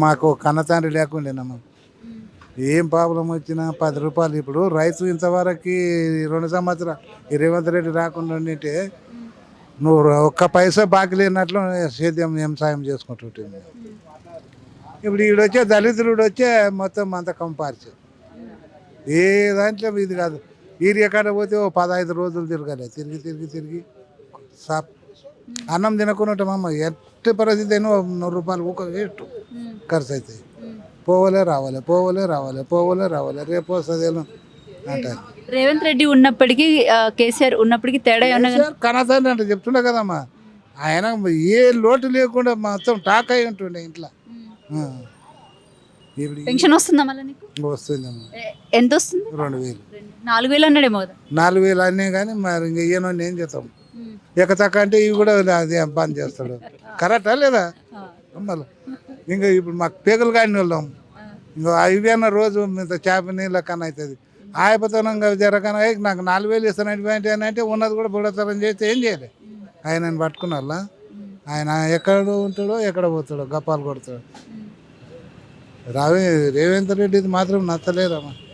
మాకు కన్నతండ్రి లేకుండేనమ్మా. ఏం ప్రాబ్లం వచ్చినా 10 రూపాయలు. ఇప్పుడు రైతు ఇంతవరకు 2 సంవత్సరాలు ఈ రేవంత్ రెడ్డి రాకుండా ఉండింటే నువ్వు ఒక్క పైసా బాకీ లేనట్లు సేద్యం వ్యవసాయం చేసుకుంటుంటుంది. ఇప్పుడు ఈడొచ్చే దళితుడు వచ్చే మొత్తం అంత కంపార్చి ఏ దాంట్లో ఇది కాదు. ఎక్కడ పోతే ఓ 15 రోజులు తిరగాలి. తిరిగి తిరిగి తిరిగి సాప్ అన్నం తినకుండా ఉంటామమ్మ. ఎట్టి పరిస్థితి అయినా 100 రూపాయలు ఊక వేస్ట్ ఖర్చు అవుతాయి. పోవలే రావాలి, పోవలే రావాలి, పోవలే రావాలి, రేపు వస్తుంది అంటారు. రేవంత్ రెడ్డి ఉన్నప్పటికీ కేసీఆర్ ఉన్నప్పటికీ తేడా ఏమన్నా కనసారి అంటే చెప్తుండే కదమ్మా. ఆయన ఏ లోటు లేకుండా మొత్తం టాక్ అయి ఉంటుండే ఇంట్లో. ఇప్పుడు పెన్షన్ వస్తుందా మళ్ళీ నీకు? వస్తుందమ్మా. ఎంత వస్తుంది? 2000. 4000 అన్నాడేమో కదా. 4000 అన్నీ కానీ మరి ఇంక ఈయన ఏం చేస్తాం. ఎక్కతక్క అంటే ఇవి కూడా అది బంద్ చేస్తాడు. కరెక్టా లేదా మళ్ళీ? ఇంకా ఇప్పుడు మాకు పేగలు కాని వెళ్దాం. ఇంకా ఇవేనా రోజు ఇంత చేప నీళ్ళ కన్నా అవుతుంది. ఆయపతనంగా జరగన నాకు 4000 ఇస్తానంటే అంటే ఉన్నది కూడా బుడతనం చేస్తే ఏం చేయాలి? ఆయనని పట్టుకున్నా ఆయన ఎక్కడ ఉంటాడో ఎక్కడ పోతాడో గప్పాలు కొడతాడు. రేవంత్ రెడ్డిది మాత్రం నచ్చలేదమ్మా.